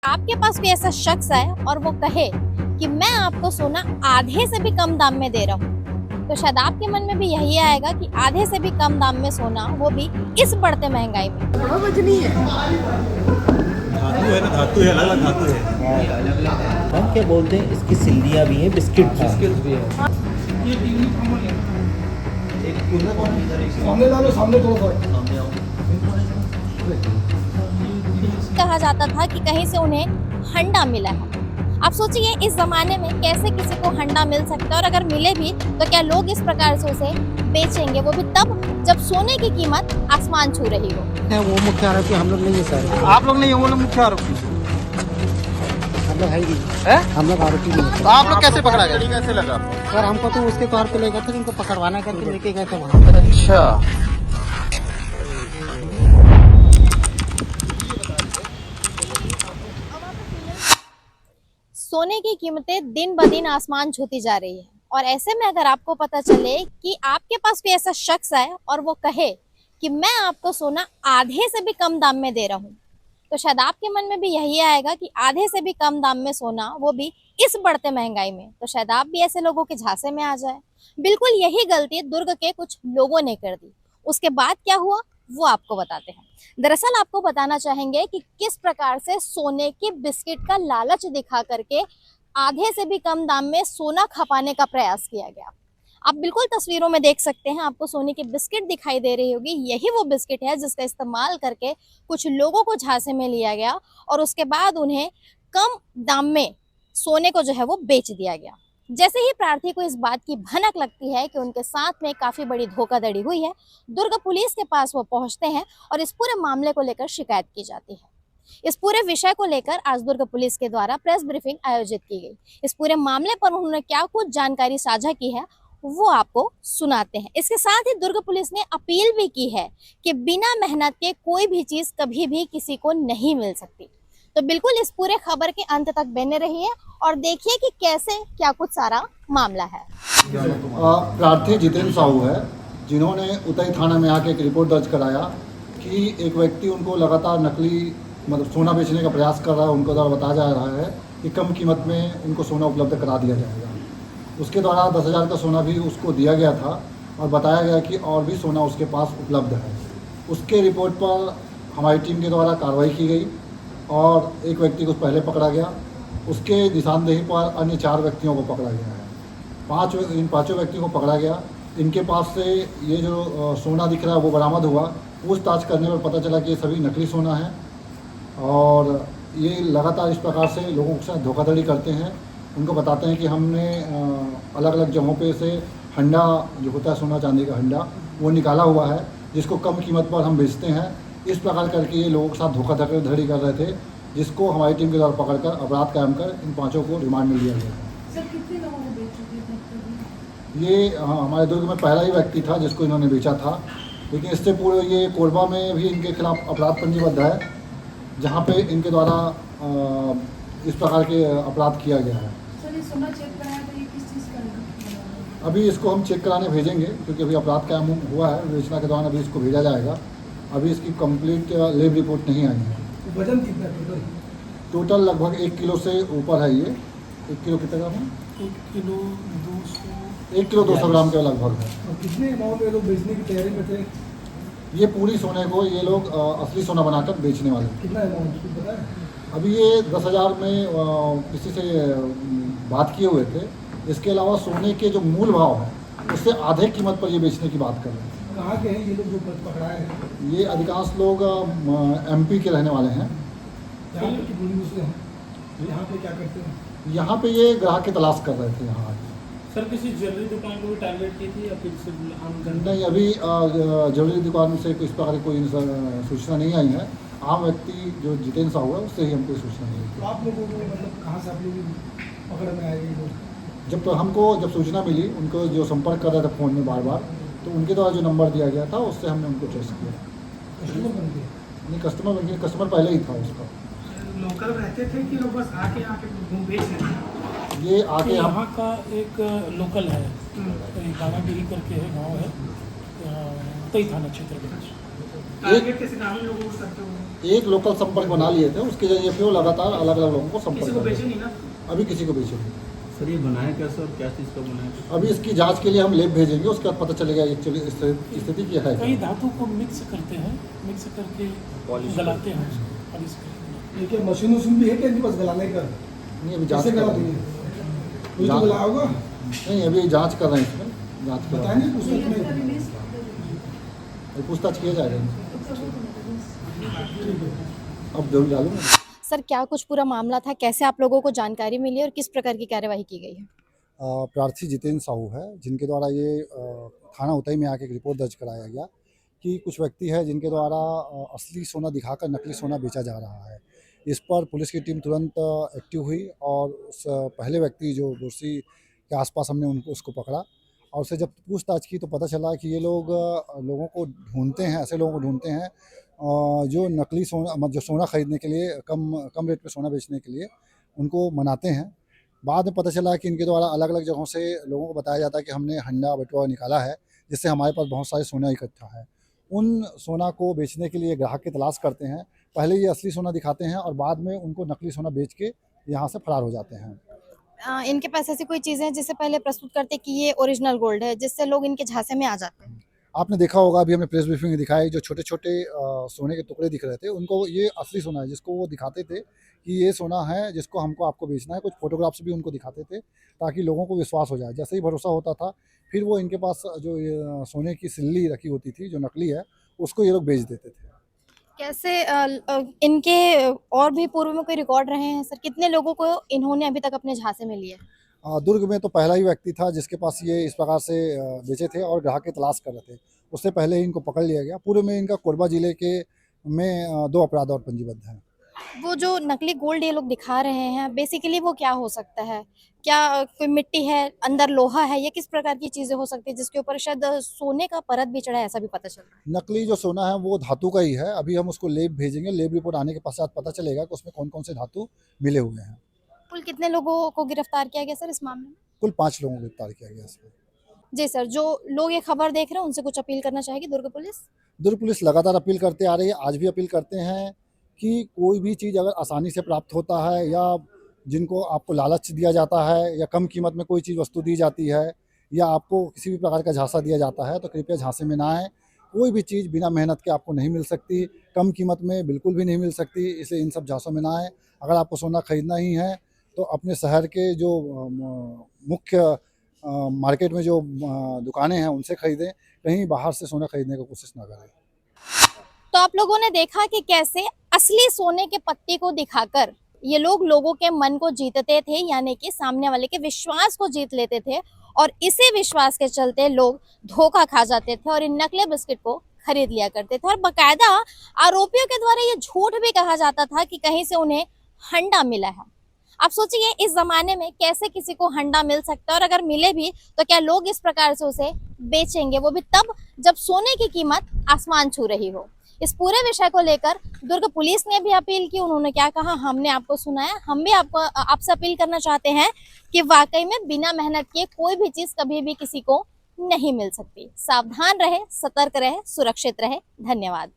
आपके पास कोई ऐसा शख्स आए और वो कहे कि मैं आपको सोना आधे से भी कम दाम में दे रहा हूँ, तो शायद आपके मन में भी यही आएगा कि आधे से भी कम दाम में सोना, वो भी इस बढ़ते महंगाई में। बड़ा वजनी है। धातु है ना, धातु है, अलग अलग धातु है। हम क्या बोलते हैं, इसकी सिल्लियाँ भी हैं, बिस्किट भी है। सामने ला लो, सामने थोड़ा कहा जाता था कि कहीं से उन्हें हंडा मिला है। आप सोचिए इस जमाने में कैसे किसी को हंडा मिल सकता है, और अगर मिले भी तो क्या लोग इस प्रकार से उसे बेचेंगे, वो भी तब जब सोने की कीमत आसमान छू रही हो। वो मुख्य आरोपी हम लोग नहीं है सर। आप लोग नहीं हो, वो लोग मुख्य आरोपी। हम लोग है, हम लोग आरोपी नहीं है। तो आप लोग कैसे पकड़ा गया? कैसे लगा? सर हमको तो उसके तौर पे ले गए थे, उनको पकड़वाना करके लेके गए थे वहाँ। अच्छा, सोने की कीमतें दिन ब दिन आसमान छूती जा रही है, और ऐसे में अगर आपको पता चले कि आपके पास कोई ऐसा शख्स आए और वो कहे कि मैं आपको सोना आधे से भी कम दाम में दे रहा हूँ, तो शायद आपके मन में भी यही आएगा कि आधे से भी कम दाम में सोना, वो भी इस बढ़ते महंगाई में, तो शायद आप भी ऐसे लोगों के झांसे में आ जाए। बिल्कुल यही गलती दुर्ग के कुछ लोगों ने कर दी। उसके बाद क्या हुआ वो आपको बताते हैं। दरअसल आपको बताना चाहेंगे कि किस प्रकार से सोने के बिस्किट का लालच दिखा करके आधे से भी कम दाम में सोना खपाने का प्रयास किया गया। आप बिल्कुल तस्वीरों में देख सकते हैं, आपको सोने की बिस्किट दिखाई दे रही होगी। यही वो बिस्किट है जिसका इस्तेमाल करके कुछ लोगों को झांसे में लिया गया, और उसके बाद उन्हें कम दाम में सोने को जो है वो बेच दिया गया। जैसे ही प्रार्थी को इस बात की भनक लगती है कि उनके साथ में काफी बड़ी धोखाधड़ी हुई है, दुर्ग पुलिस के पास वो पहुंचते हैं और इस पूरे मामले को लेकर शिकायत की जाती है। इस पूरे विषय को लेकर आज दुर्ग पुलिस के द्वारा प्रेस ब्रीफिंग आयोजित की गई। इस पूरे मामले पर उन्होंने क्या कुछ जानकारी साझा की है वो आपको सुनाते हैं। इसके साथ ही दुर्ग पुलिस ने अपील भी की है कि बिना मेहनत के कोई भी चीज कभी भी किसी को नहीं मिल सकती। तो बिल्कुल इस पूरे खबर के अंत तक बने रहिए और देखिए कि कैसे क्या कुछ सारा मामला है। प्रार्थी जितेंद्र साहू है, जिन्होंने उतई थाना में आके एक रिपोर्ट दर्ज कराया कि एक व्यक्ति उनको लगातार नकली सोना बेचने का प्रयास कर रहा है। उनको द्वारा बताया जा रहा है कि कम कीमत में उनको सोना उपलब्ध करा दिया जाएगा। उसके द्वारा 10,000 का सोना भी उसको दिया गया था और बताया गया कि और भी सोना उसके पास उपलब्ध है। उसके रिपोर्ट पर हमारी टीम के द्वारा कार्रवाई की गई और एक व्यक्ति को पहले पकड़ा गया। उसके निशानदेही पर अन्य 4 व्यक्तियों को पकड़ा गया है। इन पाँचों व्यक्तियों को पकड़ा गया। इनके पास से ये जो सोना दिख रहा है वो बरामद हुआ। पूछताछ करने पर पता चला कि ये सभी नकली सोना है और ये लगातार इस प्रकार से लोगों के साथ धोखाधड़ी करते हैं। उनको बताते हैं कि हमने अलग अलग जगहों पे से हंडा जो होता है सोना चांदी का हंडा वो निकाला हुआ है, जिसको कम कीमत पर हम बेचते हैं। इस प्रकार करके ये लोगों के साथ धोखाधड़ी कर रहे थे, जिसको हमारी टीम के द्वारा पकड़कर अपराध कायम कर इन 5 को रिमांड में लिया गया। सर कितने लोगों को बेच चुके हैं? ये हमारे दुर्ग में पहला ही व्यक्ति था जिसको इन्होंने बेचा था, लेकिन इससे पूर्व ये कोरबा में भी इनके खिलाफ अपराध पंजीबद्ध है, जहाँ पे इनके द्वारा इस प्रकार के अपराध किया गया है। सर ये सोना चेक कराया तो ये किस चीज़ का है? अभी इसको हम चेक कराने भेजेंगे, क्योंकि अभी अपराध कायम हुआ है। विवेचना के दौरान अभी इसको भेजा जाएगा। अभी इसकी कंप्लीट लैब रिपोर्ट नहीं आई है। वजन कितना टोटल? टोटल लगभग 1 किलो से ऊपर है। ये 1 किलो कितना ग्राम है? 1 किलो 200। 1 किलो 200 ग्राम के लगभग है। और कितने अमाउंट में लोग बेचने की तैयारी में थे? ये पूरी सोने को ये लोग असली सोना बनाकर बेचने वाले हैं। कितना अमाउंट कुछ पता है? अभी ये 10,000 में किसी से बात किए हुए थे। इसके अलावा सोने के जो मूल भाव है उससे आधे कीमत पर ये बेचने की बात कर रहे हैं। कहाँ के हैं ये लोग जो पकड़ाए हैं? ये अधिकांश लोग MP के रहने वाले हैं। यहाँ पे की पुलिस से हैं? यहाँ पे क्या करते हैं? यहाँ पे ये ग्राहक की तलाश कर रहे थे यहाँ आके। सर किसी ज्वेलरी दुकान को भी टारगेट की थी या फिर सिर्फ आम जनता? नहीं, अभी ज्वेलरी दुकान से इस प्रकार की कोई सूचना नहीं आई है। आम व्यक्ति जो जितेंद्र साहू है उससे ही हमको सूचना मिली तो आप लोगों को मतलब कहाँ से आप लोग पकड़ में आए ये लोग? जब सूचना मिली, उनको जो संपर्क कर रहे थे फ़ोन में बार बार, तो उनके द्वारा जो नंबर दिया गया था उससे हमने उनको ट्रेस किया। कस्टमर बन गए? नहीं, कस्टमर पहले ही था उसका। लोकल रहते थे कि लोग बस आके घूम बेच रहे थे? ये आके यहाँ का एक लोकल है, गानागिरी करके है, गांव है, तई थाना क्षेत्र में। टारगेट कैसे ग्रामीण लोगों को करते हो? एक लोकल संपर्क बना लिए थे, उसके जरिए फिर वो लगातार अलग अलग लोगों को किसी संपर्क को कर रहे बेचे हैं। नहीं ना? अभी किसी को बेचे नहीं। सर ये बनाया कैसे और क्या चीज़ का बनाया? अभी इसकी जांच के लिए हम लैब भेजेंगे, उसके बाद पता चलेगा एक्चुअली स्थिति क्या है। कई धातु को मिक्स करते हैं, मिक्स करके गलाते हैं उसको, पॉलिश करके। ये क्या मशीन वशीन भी है क्या इनके पास गलाने का? नहीं, अभी जांच कैसे कर गला रहे हैं। देंगे? कोई तो गला होगा? नहीं, अभी जांच कर रहे हैं, इसमें जांच कर बताया रहे नहीं ये पूछना इसका नहीं। रिलीज हैं, पूछताछ किया जाएगा। ठीक है। अब जरूर डालूंगा। सर, क्या कुछ पूरा मामला था, कैसे आप लोगों को जानकारी मिली और किस प्रकार की कार्यवाही की गई है? प्रार्थी जितेंद्र साहू है, जिनके द्वारा ये थाना उतई में आके एक रिपोर्ट दर्ज कराया गया कि कुछ व्यक्ति है जिनके द्वारा असली सोना दिखाकर नकली सोना बेचा जा रहा है। इस पर पुलिस की टीम तुरंत एक्टिव हुई और उस पहले व्यक्ति जो दोषी के आसपास हमने उनको उसको पकड़ा और उससे जब पूछताछ की तो पता चला कि ये लोग लोगों को ढूंढते हैं, ऐसे लोगों को ढूंढते हैं जो नकली सोना जो सोना खरीदने के लिए कम रेट पे सोना बेचने के लिए उनको मनाते हैं। बाद में पता चला कि इनके द्वारा अलग अलग जगहों से लोगों को बताया जाता है कि हमने हंडा बटुआ निकाला है जिससे हमारे पास बहुत सारे सोना इकट्ठा है। उन सोना को बेचने के लिए ग्राहक की तलाश करते हैं। पहले ये असली सोना दिखाते हैं और बाद में उनको नकली सोना बेच के यहाँ से फरार हो जाते हैं। इनके पास ऐसी कोई चीजें हैं जिससे पहले प्रस्तुत करते कि ये ओरिजिनल गोल्ड है, जिससे लोग इनके झांसे में आ जाते हैं? आपने देखा होगा, अभी हमने प्रेस ब्रीफिंग में दिखाया जो छोटे छोटे सोने के टुकड़े दिख रहे थे, उनको ये असली सोना है जिसको वो दिखाते थे कि ये सोना है जिसको हमको आपको बेचना है। कुछ फोटोग्राफ्स भी उनको दिखाते थे ताकि लोगों को विश्वास हो जाए। जैसे ही भरोसा होता था फिर वो इनके पास जो ये सोने की सिल्ली रखी होती थी जो नकली है उसको ये लोग बेच देते थे। कैसे इनके और भी पूर्व में कोई रिकॉर्ड रहे हैं सर? कितने लोगों को इन्होंने अभी तक अपने झांसे में लिया है? दुर्ग में तो पहला ही व्यक्ति था जिसके पास ये इस प्रकार से बेचे थे और ग्राहक की तलाश कर रहे थे। उससे पहले ही इनको पकड़ लिया गया। पूरे में इनका कोरबा जिले के में 2 अपराध और पंजीबद्ध हैं। वो जो नकली गोल्ड ये लोग दिखा रहे हैं, बेसिकली वो क्या हो सकता है? क्या कोई मिट्टी है, अंदर लोहा है, या किस प्रकार की चीजें हो सकती है जिसके ऊपर शायद सोने का परत भी चढ़ा है, ऐसा भी पता चल रहा है? नकली जो सोना है वो धातु का ही है। अभी हम उसको लैब भेजेंगे, लैब रिपोर्ट आने के पश्चात पता चलेगा कि उसमें कौन कौन से धातु मिले हुए हैं। कुल कितने लोगों को गिरफ्तार किया गया सर इस मामले में? कुल 5 लोगों को गिरफ्तार किया गया इसमें। जी सर, जो लोग ये खबर देख रहे हैं उनसे कुछ अपील करना चाहेगी दुर्ग पुलिस? दुर्ग पुलिस लगातार अपील करते आ रही है, आज भी अपील करते हैं कि कोई भी चीज़ अगर आसानी से प्राप्त होता है या जिनको आपको लालच दिया जाता है या कम कीमत में कोई चीज़ वस्तु दी जाती है या आपको किसी भी प्रकार का झांसा दिया जाता है तो कृपया झांसे में ना आएँ। कोई भी चीज़ बिना मेहनत के आपको नहीं मिल सकती, कम कीमत में बिल्कुल भी नहीं मिल सकती, इसलिए इन सब झांसों में ना आएँ। अगर आपको सोना खरीदना ही है तो अपने शहर के जो मुख्य मार्केट में जो दुकानें हैं उनसे खरीदें, कहीं बाहर से सोना खरीदने की कोशिश ना करें। तो आप लोगों ने देखा कि कैसे असली सोने के पत्ते को दिखाकर ये लोग लोगों के मन को जीतते थे, यानी कि सामने वाले के विश्वास को जीत लेते थे और इसी विश्वास के चलते लोग धोखा खा जाते थे और इन नकली बिस्किट को खरीद लिया करते थे। और बकायदा आरोपियों के द्वारा ये झूठ भी कहा जाता था कि कहीं से उन्हें हंडा मिला है। आप सोचिए इस जमाने में कैसे किसी को हंडा मिल सकता है, और अगर मिले भी तो क्या लोग इस प्रकार से उसे बेचेंगे, वो भी तब जब सोने की कीमत आसमान छू रही हो। इस पूरे विषय को लेकर दुर्ग पुलिस ने भी अपील की। उन्होंने क्या कहा हमने आपको सुनाया। हम भी आपसे अपील करना चाहते हैं कि वाकई में बिना मेहनत के कोई भी चीज कभी भी किसी को नहीं मिल सकती। सावधान रहे, सतर्क रहे, सुरक्षित रहे। धन्यवाद।